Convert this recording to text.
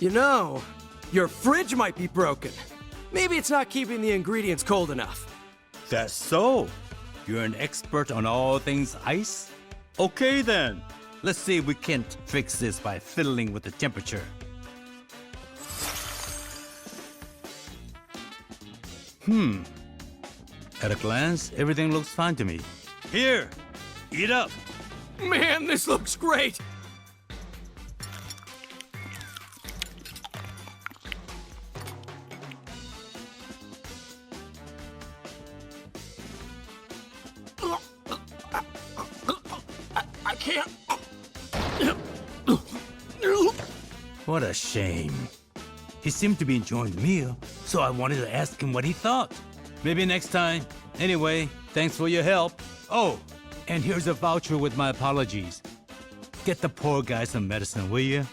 You know, your fridge might be broken. Maybe it's not keeping the ingredients cold enough. That's so. You're an expert on all things ice? Okay then. Let's see if we can't fix this by fiddling with the temperature. At a glance, everything looks fine to me. Here, eat up. Man, this looks great! I can't. What a shame. He seemed to be enjoying the meal, so I wanted to ask him what he thought. Maybe next time. Anyway, thanks for your help. Oh, and here's a voucher with my apologies. Get the poor guy some medicine, will you?